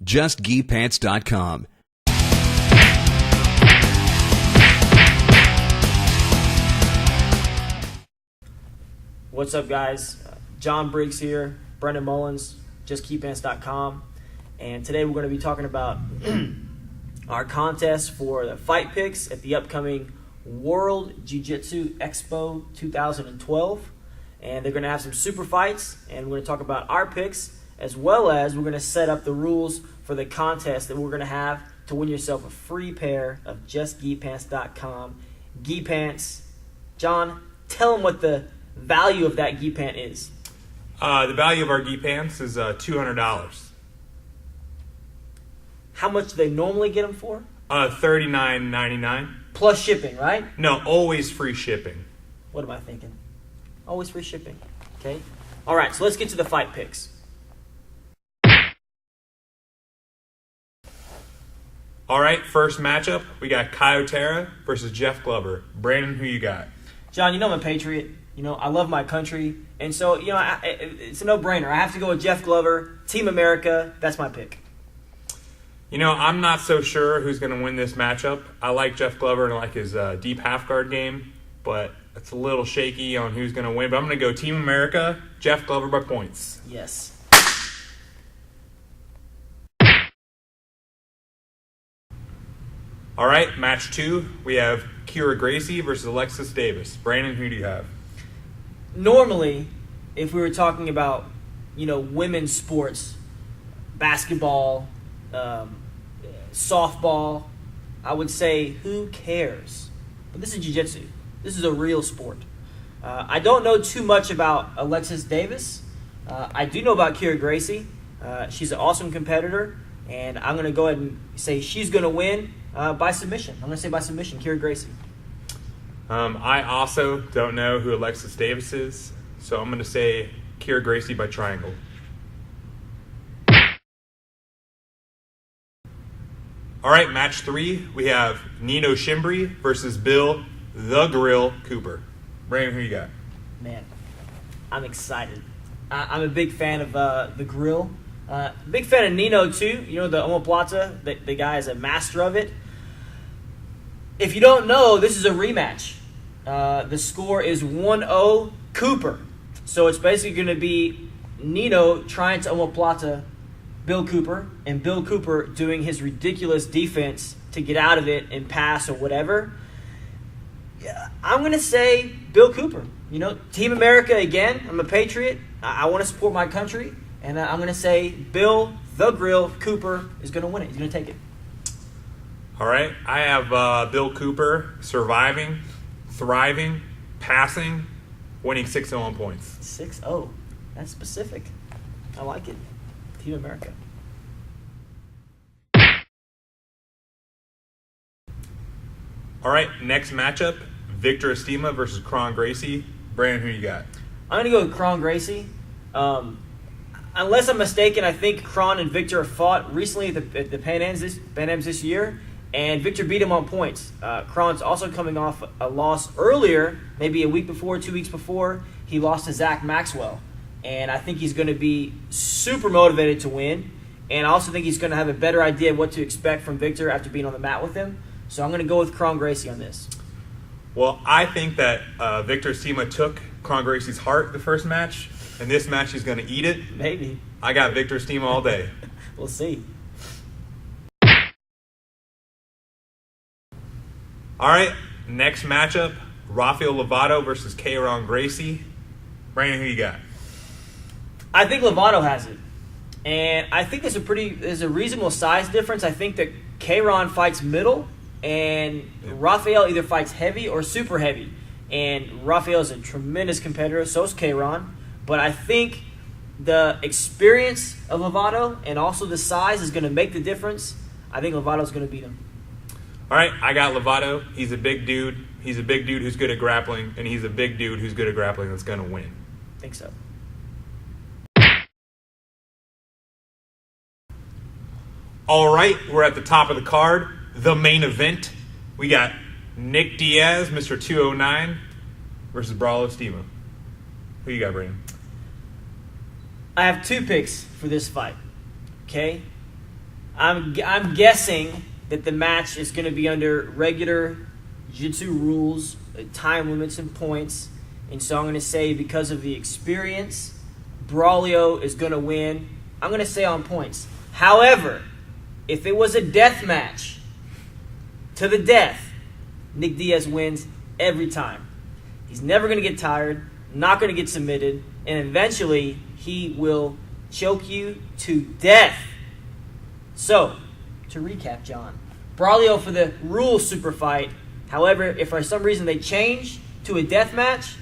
JustGiPants.com. What's up, guys? John Briggs here, Brendan Mullins, JustGiPants.com, and today we're going to be talking about our contest for the fight picks at the upcoming World Jiu-Jitsu Expo 2012, and they're going to have some super fights, and we're going to talk about our picks, as well as we're going to set up the rules for the contest that we're going to have to win yourself a free pair of JustGiPants.com gi pants. John, tell them what the value of that gi pant is. The value of our gi pants is $200. How much do they normally get them for? $39.99. Plus shipping, right? No, always free shipping. What am I thinking? Always free shipping. Okay. All right, so let's get to the fight picks. All right, first matchup, we got Caio Terra versus Jeff Glover. Brandon, who you got? John, you know I'm a patriot. You know, I love my country. And so, you know, it's a no-brainer. I have to go with Jeff Glover, Team America. That's my pick. You know, I'm not so sure who's going to win this matchup. I like Jeff Glover and I like his deep half-guard game, but it's a little shaky on who's going to win. But I'm going to go Team America, Jeff Glover by points. Yes. All right, match 2, we have Kyra Gracie versus Alexis Davis. Brandon, who do you have? Normally, if we were talking about, you know, women's sports, basketball, softball, I would say who cares? But this is jiu-jitsu. This is a real sport. I don't know too much about Alexis Davis. I do know about Kyra Gracie. She's an awesome competitor, and I'm going to go ahead and say she's going to win by submission. I'm going to say by submission, Kyra Gracie. I also don't know who Alexis Davis is, so I'm going to say Kyra Gracie by triangle. All right, match 3, we have Nino Schembri versus Bill the Grill Cooper. Brandon, who you got? Man, I'm excited. I'm a big fan of the grill. Big fan of Nino, too. You know, the omoplata, the guy is a master of it. If you don't know, this is a rematch. The score is 1-0 Cooper. So it's basically going to be Nino trying to omoplata Bill Cooper, and Bill Cooper doing his ridiculous defense to get out of it and pass or whatever. Yeah, I'm going to say Bill Cooper. You know, Team America again. I'm a patriot. I want to support my country. And I'm going to say Bill the Grill Cooper is going to win it. He's going to take it. All right, I have Bill Cooper surviving, thriving, passing, winning 6-0 on points. 6-0. That's specific. I like it. Team America. All right, next matchup, Victor Estima versus Kron Gracie. Brandon, who you got? I'm going to go with Kron Gracie. Unless I'm mistaken, I think Kron and Victor have fought recently at the Pan Ams this year, and Victor beat him on points. Kron's also coming off a loss earlier, maybe a week before, 2 weeks before. He lost to Zach Maxwell, and I think he's going to be super motivated to win, and I also think he's going to have a better idea of what to expect from Victor after being on the mat with him. So I'm going to go with Kron Gracie on this. Well, I think that Victor Estima took Kron Gracie's heart the first match, and this match he's going to eat it. Maybe. I got Victor Estima all day. We'll see. All right, next matchup, Rafael Lovato versus Kayron Gracie. Brandon, who you got? I think Lovato has it. And I think there's a reasonable size difference. I think that Kayron fights middle, and Rafael either fights heavy or super heavy. And Rafael is a tremendous competitor, so is Kayron. But I think the experience of Lovato and also the size is going to make the difference. I think Lovato's going to beat him. All right, I got Lovato. He's a big dude. He's a big dude who's good at grappling, and he's a big dude who's good at grappling that's going to win. I think so. All right, we're at the top of the card. The main event. We got Nick Diaz, Mr. 209, versus Braulio Estima. Who you got, Brandon? I have two picks for this fight. Okay? I'm guessing that the match is going to be under regular jiu-jitsu rules, time limits and points. And so I'm going to say because of the experience, Braulio is going to win. I'm going to say on points. However, if it was a death match to the death, Nick Diaz wins every time. He's never going to get tired, not going to get submitted, and eventually he will choke you to death. So, to recap, John, Braulio for the rules super fight. However, if for some reason they change to a death match,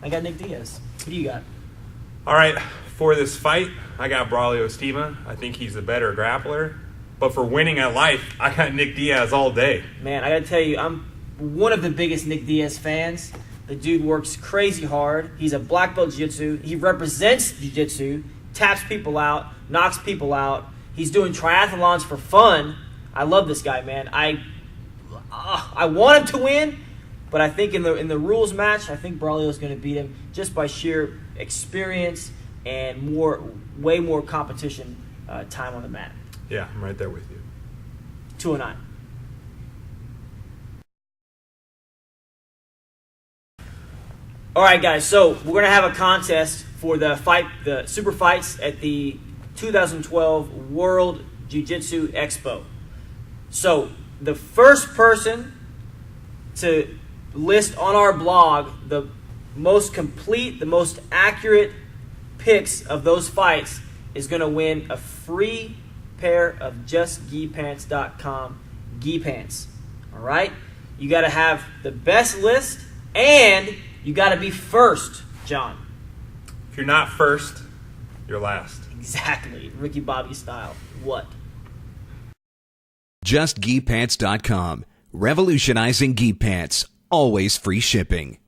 I got Nick Diaz. Who do you got? All right, for this fight, I got Braulio Estima. I think he's the better grappler. But for winning at life, I got Nick Diaz all day. Man, I got to tell you, I'm one of the biggest Nick Diaz fans. The dude works crazy hard. He's a black belt jiu-jitsu. He represents jiu-jitsu, taps people out, knocks people out. He's doing triathlons for fun. I love this guy, man. I want him to win, but I think in the rules match, I think Braulio is going to beat him just by sheer experience and way more competition time on the mat. Yeah, I'm right there with you. 209. All right, guys. So we're gonna have a contest for the super fights at the 2012 World Jiu-Jitsu Expo. So the first person to list on our blog the most complete, the most accurate picks of those fights is gonna win a free pair of justgipants.com gi pants. All right? You got to have the best list and you got to be first, John. If you're not first, you're last. Exactly. Ricky Bobby style. What? JustGiPants.com. Revolutionizing gi pants. Always free shipping.